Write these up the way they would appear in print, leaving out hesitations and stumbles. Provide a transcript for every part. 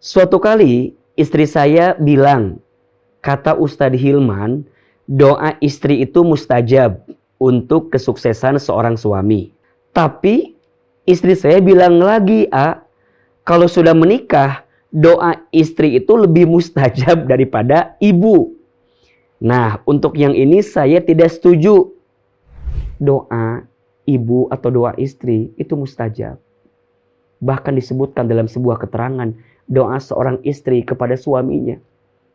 Suatu kali istri saya bilang, kata Ustadz Hilman, doa istri itu mustajab untuk kesuksesan seorang suami. Tapi istri saya bilang lagi, kalau sudah menikah, doa istri itu lebih mustajab daripada ibu. Nah, untuk yang ini saya tidak setuju. Doa ibu atau doa istri itu mustajab. Bahkan disebutkan dalam sebuah keterangan, doa seorang istri kepada suaminya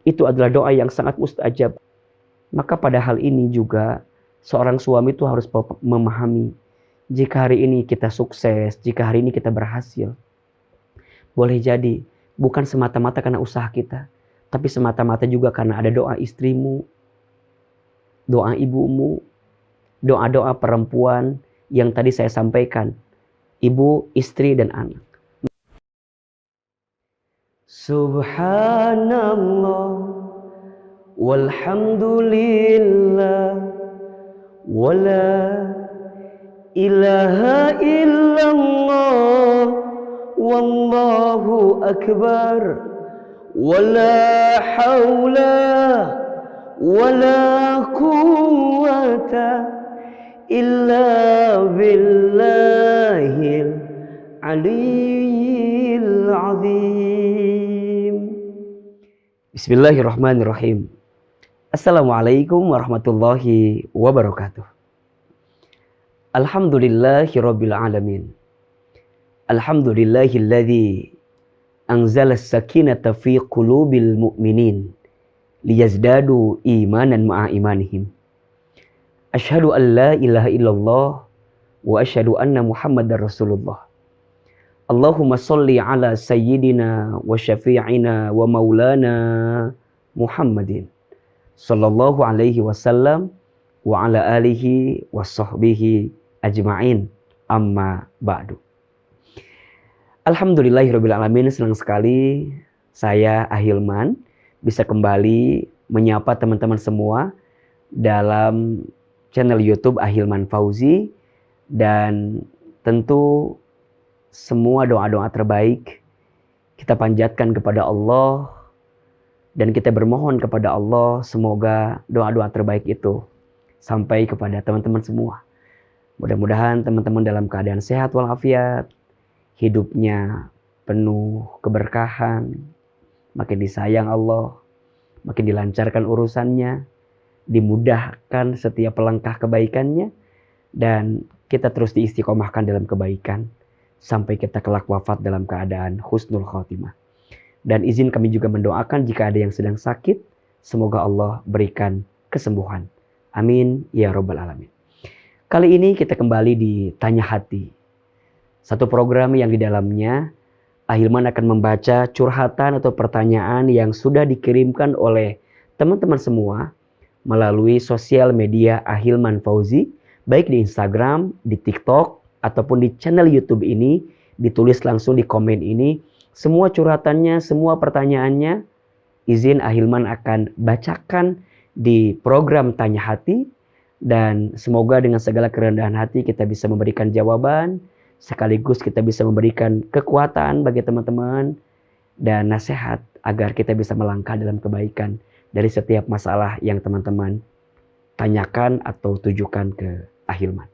itu adalah doa yang sangat mustajab. Maka pada hal ini juga seorang suami itu harus memahami, jika hari ini kita sukses, jika hari ini kita berhasil, boleh jadi bukan semata-mata karena usaha kita, tapi semata-mata juga karena ada doa istrimu, doa ibumu, doa-doa perempuan yang tadi saya sampaikan, ibu, istri, dan anak. Subhanallah walhamdulillah wala ilaha illallah wallahu akbar wala hawla wala quwwata illa billahil aliyyil azim. Bismillahirrahmanirrahim. Assalamualaikum warahmatullahi wabarakatuh. Alhamdulillahirabbil alamin. Alhamdulillahilladzi anzala as-sakinata fi qulubil mu'minin liyazdadu imanan ma'a imanihim. Asyhadu an la ilaha illallah wa asyhadu anna Muhammadar Rasulullah. Allahumma sholli ala sayyidina wa syafi'ina wa maulana Muhammadin sallallahu alaihi wasallam wa ala alihi wa sahbihi ajma'in, amma ba'du. Alhamdulillahirabbil alamin, senang sekali saya Ahilman bisa kembali menyapa teman-teman semua dalam channel YouTube Ahilman Fauzi, dan tentu semua doa-doa terbaik kita panjatkan kepada Allah dan kita bermohon kepada Allah semoga doa-doa terbaik itu sampai kepada teman-teman semua. Mudah-mudahan teman-teman dalam keadaan sehat walafiat, hidupnya penuh keberkahan, makin disayang Allah, makin dilancarkan urusannya, dimudahkan setiap langkah kebaikannya, dan kita terus diistiqomahkan dalam kebaikan sampai kita kelak wafat dalam keadaan husnul khotimah. Dan izin kami juga mendoakan jika ada yang sedang sakit, semoga Allah berikan kesembuhan. Amin ya rabbal alamin. Kali ini kita kembali di Tanya Hati, satu program yang di dalamnya Ahilman akan membaca curhatan atau pertanyaan yang sudah dikirimkan oleh teman-teman semua melalui sosial media Ahilman Fauzi, baik di Instagram, di TikTok, ataupun di channel YouTube ini. Ditulis langsung di komen ini semua curhatannya, semua pertanyaannya, izin Ahilman akan bacakan di program Tanya Hati, dan semoga dengan segala kerendahan hati kita bisa memberikan jawaban, sekaligus kita bisa memberikan kekuatan bagi teman-teman dan nasihat agar kita bisa melangkah dalam kebaikan dari setiap masalah yang teman-teman tanyakan atau tujukan ke Ahilman.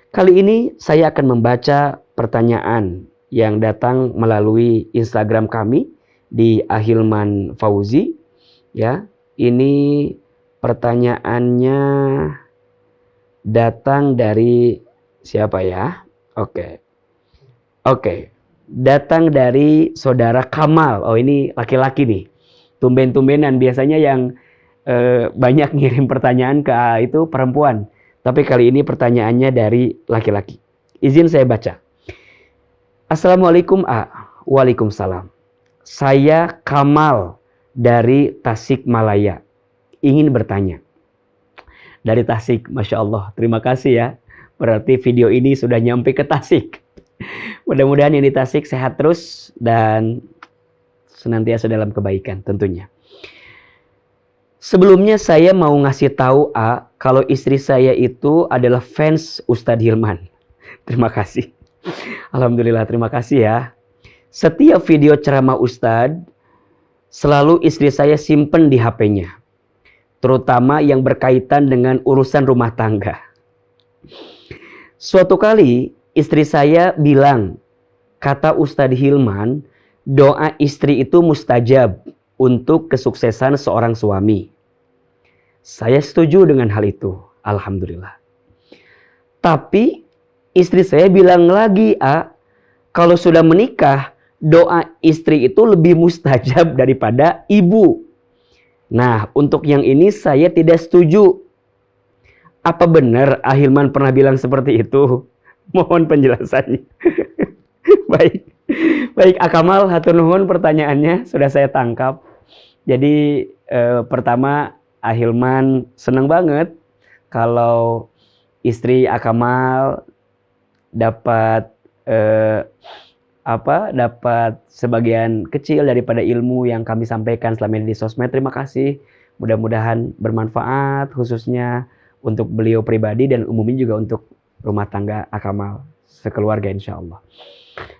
Kali ini saya akan membaca pertanyaan yang datang melalui Instagram kami di Ahilman Fauzi. Ya, ini pertanyaannya datang dari siapa ya? Oke. Datang dari saudara Kamal. Oh, ini laki-laki nih. Tumben-tumbenan, biasanya yang banyak ngirim pertanyaan ke itu perempuan. Tapi kali ini pertanyaannya dari laki-laki. Izin saya baca. Assalamualaikum A. Waalaikumsalam. Saya Kamal dari Tasikmalaya. Ingin bertanya. Dari Tasik, Masya Allah. Terima kasih ya. Berarti video ini sudah nyampe ke Tasik. Mudah-mudahan yang di Tasik sehat terus dan senantiasa dalam kebaikan tentunya. Sebelumnya saya mau ngasih tahu A, kalau istri saya itu adalah fans Ustadz Hilman. Terima kasih. Alhamdulillah, terima kasih ya. Setiap video ceramah Ustadz, selalu istri saya simpen di HP-nya. Terutama yang berkaitan dengan urusan rumah tangga. Suatu kali istri saya bilang, kata Ustadz Hilman, doa istri itu mustajab untuk kesuksesan seorang suami. Saya setuju dengan hal itu, alhamdulillah. Tapi istri saya bilang lagi, kalau sudah menikah, doa istri itu lebih mustajab daripada ibu. Nah, untuk yang ini saya tidak setuju. Apa benar Ahilman pernah bilang seperti itu? Mohon penjelasannya. Baik. Baik, Akamal, hatur nuhun pertanyaannya sudah saya tangkap. Jadi pertama, Ahilman senang banget kalau istri Akamal dapat dapat sebagian kecil daripada ilmu yang kami sampaikan selama ini di sosmed. Terima kasih. Mudah-mudahan bermanfaat khususnya untuk beliau pribadi dan umumnya juga untuk rumah tangga Akamal sekeluarga insya Allah.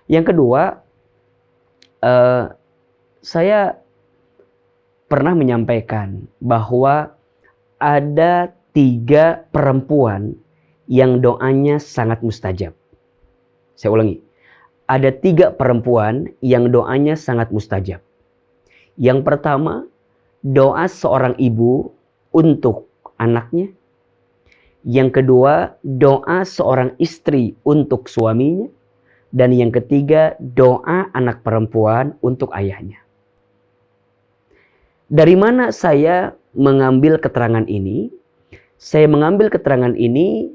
Yang kedua, saya pernah menyampaikan bahwa ada 3 perempuan yang doanya sangat mustajab. Saya ulangi, ada 3 perempuan yang doanya sangat mustajab. Yang pertama, doa seorang ibu untuk anaknya. Yang kedua, doa seorang istri untuk suaminya. Dan yang ketiga, doa anak perempuan untuk ayahnya. Dari mana saya mengambil keterangan ini? Saya mengambil keterangan ini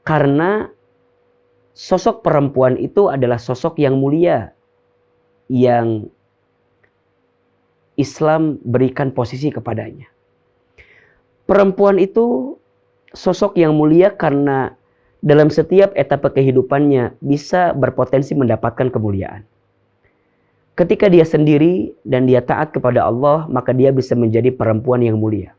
karena sosok perempuan itu adalah sosok yang mulia, yang Islam berikan posisi kepadanya. Perempuan itu sosok yang mulia karena dalam setiap etapa kehidupannya bisa berpotensi mendapatkan kemuliaan. Ketika dia sendiri dan dia taat kepada Allah, maka dia bisa menjadi perempuan yang mulia.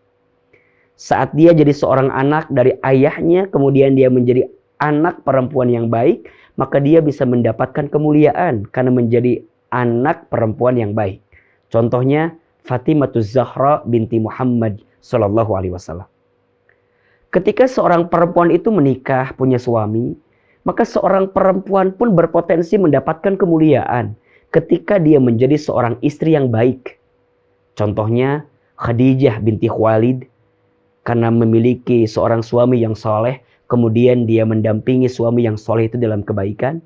Saat dia jadi seorang anak dari ayahnya, kemudian dia menjadi anak perempuan yang baik, maka dia bisa mendapatkan kemuliaan karena menjadi anak perempuan yang baik. Contohnya Fatimah Zahra binti Muhammad sallallahu alaihi wasallam. Ketika seorang perempuan itu menikah, punya suami, maka seorang perempuan pun berpotensi mendapatkan kemuliaan ketika dia menjadi seorang istri yang baik. Contohnya Khadijah binti Khuwailid, karena memiliki seorang suami yang soleh, kemudian dia mendampingi suami yang soleh itu dalam kebaikan.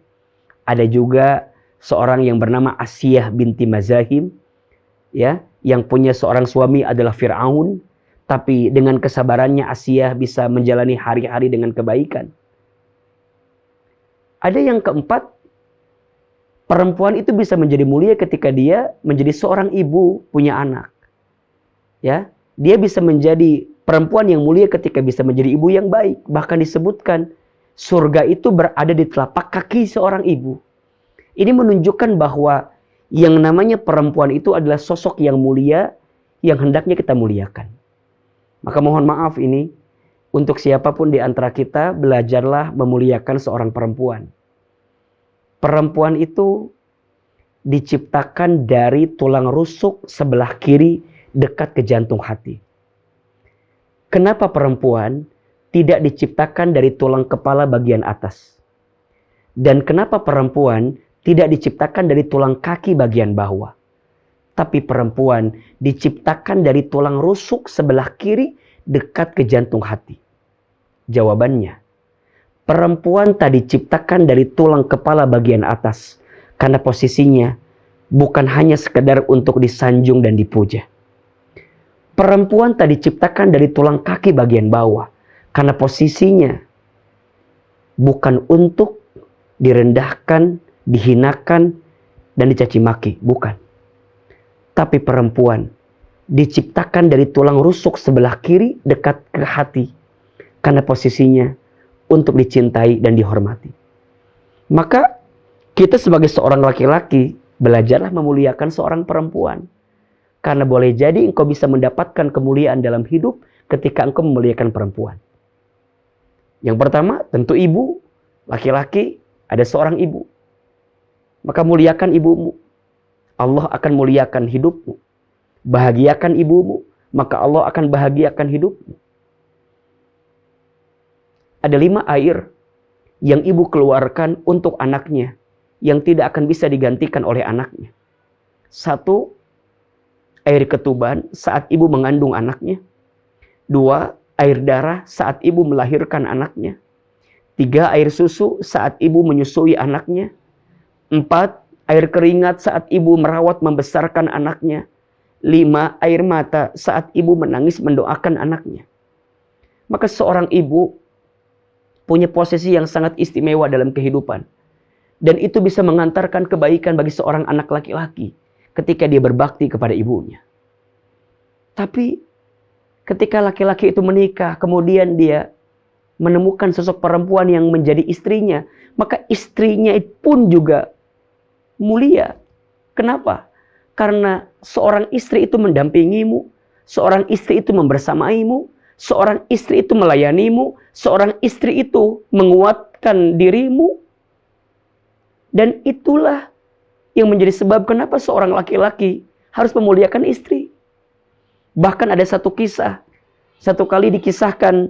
Ada juga seorang yang bernama Asiyah binti Mazahim, ya, yang punya seorang suami adalah Fir'aun, tapi dengan kesabarannya Asiyah bisa menjalani hari-hari dengan kebaikan. Ada yang keempat, perempuan itu bisa menjadi mulia ketika dia menjadi seorang ibu, punya anak. Ya, dia bisa menjadi perempuan yang mulia ketika bisa menjadi ibu yang baik. Bahkan disebutkan surga itu berada di telapak kaki seorang ibu. Ini menunjukkan bahwa yang namanya perempuan itu adalah sosok yang mulia yang hendaknya kita muliakan. Maka mohon maaf ini, untuk siapapun di antara kita, belajarlah memuliakan seorang perempuan. Perempuan itu diciptakan dari tulang rusuk sebelah kiri dekat ke jantung hati. Kenapa perempuan tidak diciptakan dari tulang kepala bagian atas? Dan kenapa perempuan tidak diciptakan dari tulang kaki bagian bawah? Tapi perempuan diciptakan dari tulang rusuk sebelah kiri dekat ke jantung hati. Jawabannya, perempuan tak diciptakan dari tulang kepala bagian atas karena posisinya bukan hanya sekedar untuk disanjung dan dipuja. Perempuan tak diciptakan dari tulang kaki bagian bawah karena posisinya bukan untuk direndahkan, dihinakan, dan dicaci maki, bukan. Tapi perempuan diciptakan dari tulang rusuk sebelah kiri dekat ke hati karena posisinya untuk dicintai dan dihormati. Maka kita sebagai seorang laki-laki belajarlah memuliakan seorang perempuan. Karena boleh jadi engkau bisa mendapatkan kemuliaan dalam hidup ketika engkau memuliakan perempuan. Yang pertama tentu ibu, laki-laki ada seorang ibu. maka muliakan ibumu. Allah akan muliakan hidupmu. Bahagiakan ibumu, maka Allah akan bahagiakan hidupmu. Ada 5 air yang ibu keluarkan untuk anaknya, yang tidak akan bisa digantikan oleh anaknya. 1, air ketuban saat ibu mengandung anaknya. 2, air darah saat ibu melahirkan anaknya. 3, air susu saat ibu menyusui anaknya. 4, air keringat saat ibu merawat membesarkan anaknya. 5, air mata saat ibu menangis mendoakan anaknya. Maka seorang ibu punya posisi yang sangat istimewa dalam kehidupan. Dan itu bisa mengantarkan kebaikan bagi seorang anak laki-laki ketika dia berbakti kepada ibunya. Tapi ketika laki-laki itu menikah, kemudian dia menemukan sosok perempuan yang menjadi istrinya, maka istrinya pun juga mulia. Kenapa? Karena seorang istri itu mendampingimu, seorang istri itu membersamaimu, seorang istri itu melayanimu, seorang istri itu menguatkan dirimu. Dan itulah yang menjadi sebab kenapa seorang laki-laki harus memuliakan istri. Bahkan ada satu kisah, satu kali dikisahkan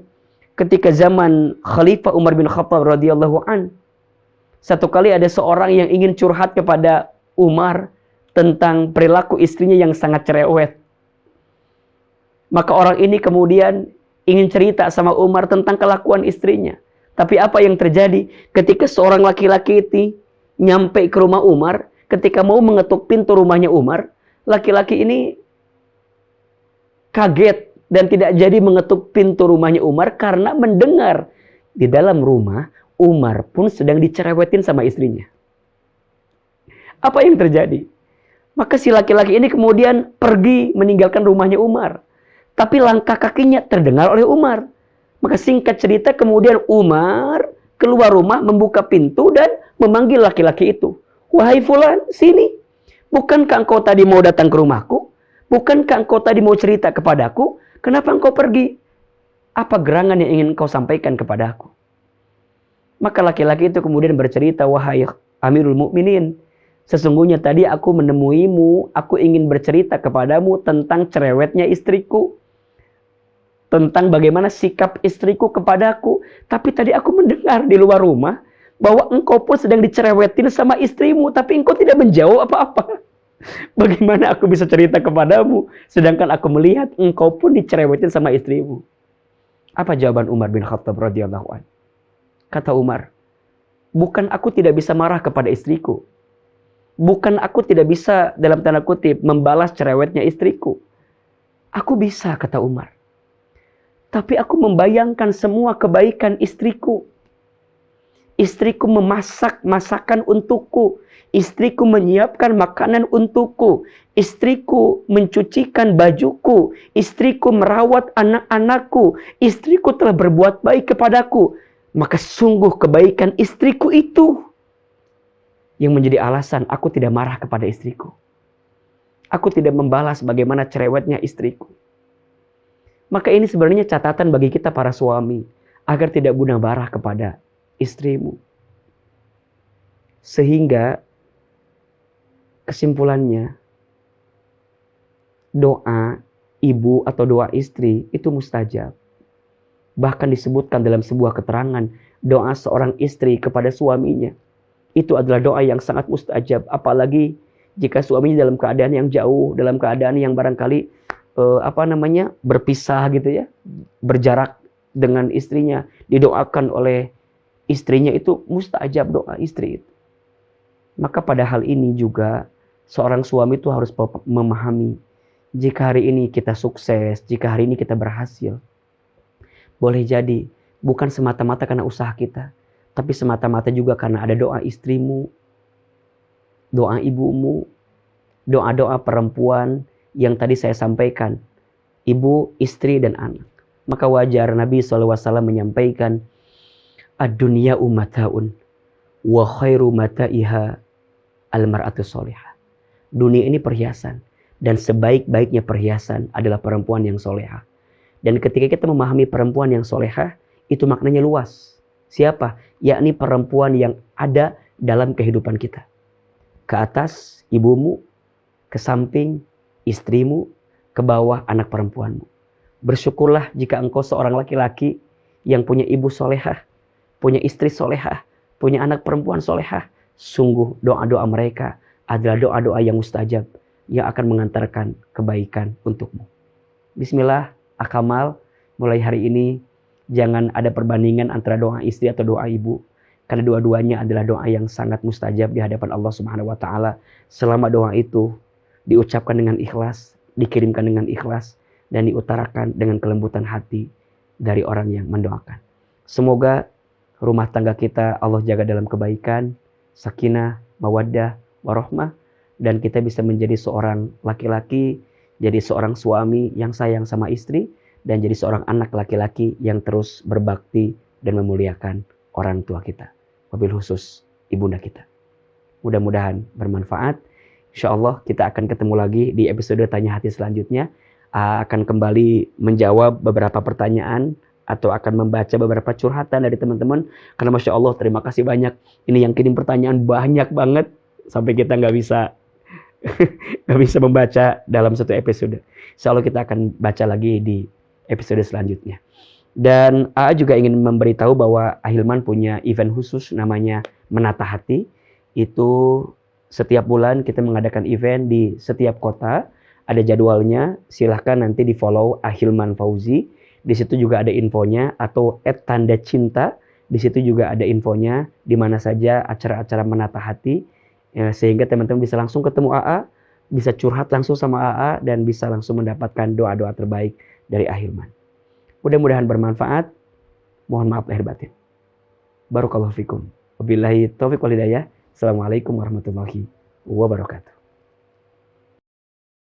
ketika zaman Khalifah Umar bin Khattab radhiyallahu an. Satu kali ada seorang yang ingin curhat kepada Umar tentang perilaku istrinya yang sangat cerewet. Maka orang ini kemudian ingin cerita sama Umar tentang kelakuan istrinya. Tapi apa yang terjadi ketika seorang laki-laki itu nyampe ke rumah Umar, ketika mau mengetuk pintu rumahnya Umar, laki-laki ini kaget dan tidak jadi mengetuk pintu rumahnya Umar karena mendengar di dalam rumah Umar pun sedang dicerewetin sama istrinya. Apa yang terjadi? Maka si laki-laki ini kemudian pergi meninggalkan rumahnya Umar. Tapi langkah kakinya terdengar oleh Umar. Maka singkat cerita kemudian Umar keluar rumah, membuka pintu dan memanggil laki-laki itu. Wahai fulan, sini. Bukankah engkau tadi mau datang ke rumahku? Bukankah engkau tadi mau cerita kepadaku? Kenapa engkau pergi? Apa gerangan yang ingin engkau sampaikan kepadaku? Maka laki-laki itu kemudian bercerita, wahai Amirul Mukminin, sesungguhnya tadi aku menemuimu, aku ingin bercerita kepadamu tentang cerewetnya istriku. Tentang bagaimana sikap istriku kepadaku. Tapi tadi aku mendengar di luar rumah bahwa engkau pun sedang dicerewetin sama istrimu, tapi engkau tidak menjawab apa-apa. Bagaimana aku bisa cerita kepadamu, sedangkan aku melihat engkau pun dicerewetin sama istrimu. Apa jawaban Umar bin Khattab radhiyallahu anhu? Kata Umar, bukan aku tidak bisa marah kepada istriku. Bukan aku tidak bisa, dalam tanda kutip, membalas cerewetnya istriku. Aku bisa, kata Umar. Tapi aku membayangkan semua kebaikan istriku. Istriku memasak masakan untukku. Istriku menyiapkan makanan untukku. Istriku mencucikan bajuku. Istriku merawat anak-anakku. Istriku telah berbuat baik kepadaku. Maka sungguh kebaikan istriku itu yang menjadi alasan aku tidak marah kepada istriku. Aku tidak membalas bagaimana cerewetnya istriku. Maka ini sebenarnya catatan bagi kita para suami, agar tidak mudah marah kepada istrimu. Sehingga kesimpulannya, doa ibu atau doa istri itu mustajab. Bahkan disebutkan dalam sebuah keterangan, doa seorang istri kepada suaminya itu adalah doa yang sangat mustajab. Apalagi jika suaminya dalam keadaan yang jauh, dalam keadaan yang barangkali berpisah gitu ya, berjarak dengan istrinya, didoakan oleh istrinya, itu mustajab doa istri itu. Maka pada hal ini juga seorang suami itu harus memahami, jika hari ini kita sukses, jika hari ini kita berhasil, boleh jadi bukan semata-mata karena usaha kita, tapi semata-mata juga karena ada doa istrimu, doa ibumu, doa-doa perempuan yang tadi saya sampaikan, ibu, istri, dan anak. Maka wajar Nabi SAW menyampaikan, ad-dunya ummataun, wa khairu mata'iha al-mar'atu solihah. Dunia ini perhiasan, dan sebaik-baiknya perhiasan adalah perempuan yang solehah. Dan ketika kita memahami perempuan yang solehah, itu maknanya luas. Siapa? Yakni perempuan yang ada dalam kehidupan kita. ke atas ibumu, ke samping istrimu, ke bawah anak perempuanmu. Bersyukurlah jika engkau seorang laki-laki yang punya ibu solehah, punya istri solehah, punya anak perempuan solehah. Sungguh doa-doa mereka adalah doa-doa yang mustajab, yang akan mengantarkan kebaikan untukmu. Bismillah, akamal, mulai hari ini jangan ada perbandingan antara doa istri atau doa ibu. Karena dua-duanya adalah doa yang sangat mustajab di hadapan Allah Subhanahu wa taala. Selama doa itu diucapkan dengan ikhlas, dikirimkan dengan ikhlas, dan diutarakan dengan kelembutan hati dari orang yang mendoakan. Semoga rumah tangga kita Allah jaga dalam kebaikan, sakinah, mawaddah, warahmah, dan kita bisa menjadi seorang laki-laki, jadi seorang suami yang sayang sama istri, dan jadi seorang anak laki-laki yang terus berbakti dan memuliakan orang tua kita. Wabil khusus ibunda kita. Mudah-mudahan bermanfaat. Insya Allah kita akan ketemu lagi di episode Tanya Hati selanjutnya. Akan kembali menjawab beberapa pertanyaan atau akan membaca beberapa curhatan dari teman-teman. Karena Masya Allah terima kasih banyak. Ini yang kirim pertanyaan banyak banget. Sampai kita nggak bisa membaca dalam satu episode. Insya Allah kita akan baca lagi di episode selanjutnya. Dan AA juga ingin memberitahu bahwa Ahilman punya event khusus namanya Menata Hati. Itu setiap bulan kita mengadakan event di setiap kota. Ada jadwalnya, silahkan nanti di follow Ahilman Fauzi. Di situ juga ada infonya, atau @tanda-cinta. Di situ juga ada infonya di mana saja acara-acara Menata Hati. Sehingga teman-teman bisa langsung ketemu AA, bisa curhat langsung sama AA, dan bisa langsung mendapatkan doa-doa terbaik dari Ahilman. Mudah-mudahan bermanfaat. Mohon maaf lahir batin. Barakallahu fikum. Wabillahi taufiq wal hidayah. Assalamualaikum warahmatullahi wabarakatuh.